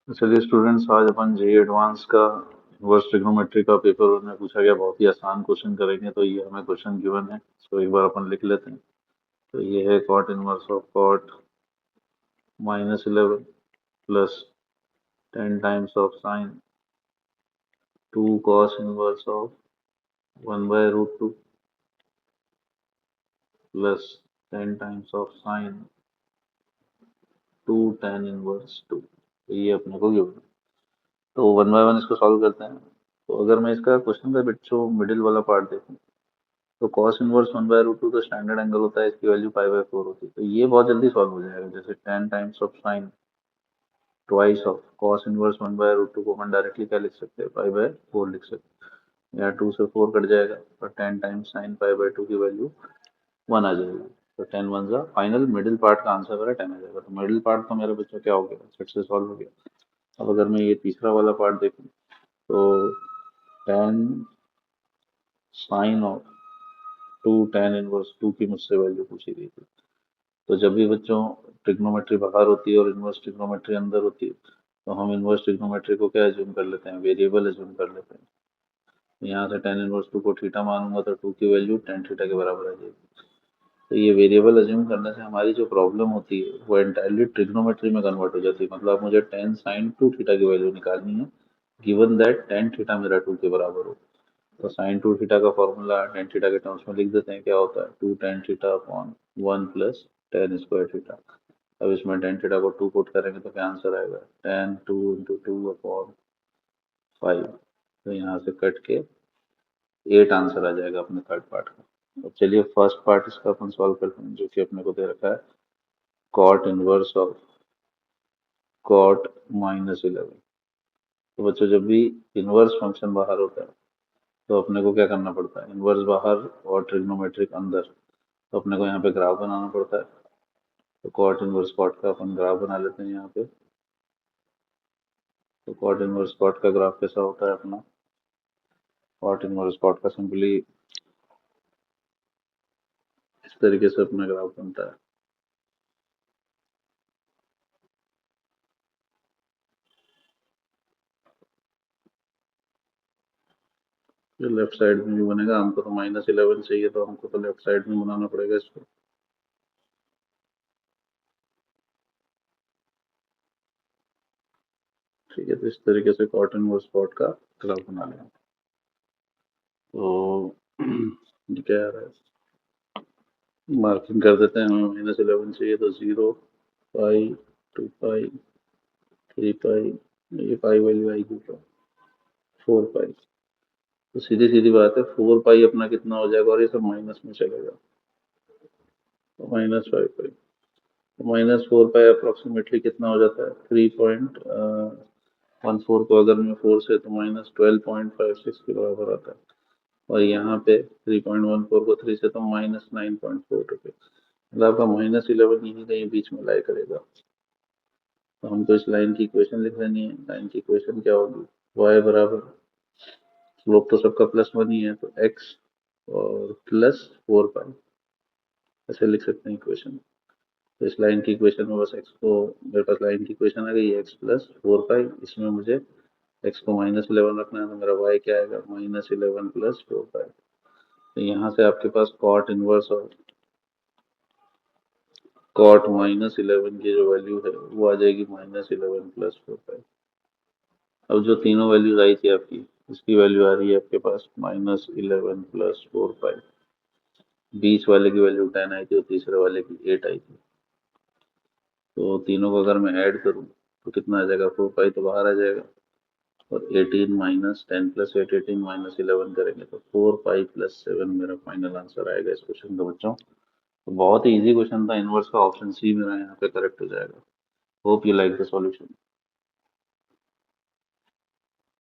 चलिए स्टूडेंट्स, आज अपन JEE advance का इनवर्स ट्रिग्नोमेट्री का पेपर में पूछा गया। बहुत ही आसान क्वेश्चन करेंगे। तो ये हमें क्वेश्चन गिवन है, इसको एक बार अपन लिख लेते हैं। तो ये है cot inverse of cot -11 plus 10 times of sine 2 cos inverse of 1/√2 plus 10 times of sine 2 tan inverse 2। ये अपने को गिवन है। तो वन बाय वन इसको सॉल्व करते हैं। तो अगर मैं इसका क्वेश्चन का बिट जो मिडिल वाला पार्ट देखूं, तो कॉस इनवर्स 1/√2 तो स्टैंडर्ड एंगल होता है, इसकी वैल्यू पाई/4 होती है। तो ये बहुत जल्दी सॉल्व हो जाएगा। जैसे 10 times of sign twice of cos inverse 1/√2 को अपन डायरेक्टली क्या लिख सकते हैं, पाई/4 लिख सकते हैं। यहाँ 2 से 4 कट जाएगा और 10 टाइम्स साइन पाई/2 की वैल्यू 1 आ जाएगी। तो 10 वन जा फाइनल मिडिल पार्ट का आंसर मेरा 10 आ जाएगा। तो मिडिल पार्ट तो मेरा बच्चा क्या हो गया, फिर से सॉल्व हो गया। अब अगर मैं ये तीसरा वाला पार्ट देखूँ, तो 10 साइन ऑफ 2 tan इनवर्स 2 की मुझसे वैल्यू पूछी गई थी। तो जब भी बच्चों ट्रिग्नोमेट्री बाहर होती है और इनवर्स ट्रिग्नोमेट्री अंदर होती है, तो हम इनवर्स ट्रिग्नोमेट्री को क्या एज्यूम कर लेते हैं, वेरिएबल एज्यूम कर लेते हैं। यहाँ से tan 1/2 को थीटा मानूंगा तो 2 की वैल्यू tan थीटा के बराबर आ जाएगी। तो ये वेरिएबल एज्यूम करने से हमारी जो प्रॉब्लम होती है वो एंटायरली ट्रिग्नोमेट्री में कन्वर्ट हो जाती है। मतलब मुझे 10 sin 2 थीटा की वैल्यू निकालनी है, गिवन दैट tan थीटा मेरा 2 के बराबर हो। तो sin 2 थीटा का फॉर्मूला tan थीटा के टर्म्स में लिख देते हैं। क्या होता है, 2 tan theta upon 1 plus tan² theta. अब इसमें tan थीटा को 2 पुट करेंगे तो क्या आंसर आएगा, tan 2 × 2 अपॉन 5। तो यहाँ से कट के 8 आंसर आ जाएगा अपने थर्ड पार्ट का। अब चलिए फर्स्ट पार्ट इसका अपन सॉल्व करते हैं, जो कि अपने को दे रखा है कॉट इनवर्स ऑफ कॉट -11। तो बच्चों जब भी इनवर्स फंक्शन बाहर होता है तो अपने को क्या करना पड़ता है, इनवर्स बाहर और ट्रिग्नोमेट्रिक अंदर। तो अपने को यहाँ पे ग्राफ बनाना पड़ता है। तो कॉट इनवर्स कॉट का अपन ग्राफ बना लेते हैं यहाँ पे। तो कॉट इनवर्स कॉट का ग्राफ कैसा होता है अपना, कॉट इनवर्स कॉट का सिंपली इस तरीके से अपना ग्राफ बनता है। ये लेफ्ट साइड में भी बनेगा। हमको तो -11 चाहिए, तो हमको तो लेफ्ट साइड में बनाना पड़ेगा इसको। ठीक है, तो इस तरीके से कॉट इनवर्स कॉट का ग्राफ बना लेंगे। तो ये क्या आ रहा है, मार्किंग कर देते हैं। हमें -11 चाहिए, तो 0 पाई 2 पाई 3 पाई, ये पाई वैल्यू आएगी ऊपर 4 पाई। तो सीधी सीधी बात है, 4 पाई अपना कितना हो जाएगा, और ये सब माइनस में चलेगा, तो -5 पाई। तो -4 पाई अप्रोक्सीमेटली कितना हो जाता है, 3.14 को अगर मैं 4 से, तो -12.56 के बराबर आता है। और यहाँ पे 3.14 को 3 से, तो -9.4 रुपये। मतलब आपका -11 यहीं कहीं बीच में लाई करेगा। तो हमको इस लाइन की इक्वेशन लिख लेनी है। लाइन की इक्वेशन क्या होगी, y बराबर, स्लोप तो सबका +1 ही है, तो x और +4 पाई, ऐसे लिख सकते हैं इक्वेशन। तो इस लाइन की इक्वेशन में बस x को, मेरे पास लाइन की इक्वेशन आ गई, x +4 पाई। इसमें मुझे x को -11 रखना है, तो मेरा y क्या आएगा, -11 + 4 पाई। तो यहाँ से आपके पास कॉट इनवर्स और कॉट -11 की जो वैल्यू है वो आ जाएगी -11 + 4 पाई। अब जो तीनों वैल्यूज आई थी आपकी, इसकी वैल्यू आ रही है आपके पास -11 + 4 पाई। बीच वाले की वैल्यू 10 आई थी और तीसरे वाले की 8 आई थी। तो तीनों को अगर मैं ऐड करूं तो कितना आ जाएगा, 4 पाई तो बाहर आ जाएगा, और 18 -10 + 8 18 -11 करेंगे तो 4 पाई + 7 मेरा फाइनल आंसर आएगा इस क्वेश्चन का बच्चों। तो बहुत ही इजी क्वेश्चन था। इनवर्स का ऑप्शन सी मेरा यहाँ पे करेक्ट हो जाएगा। Hope you like the solution.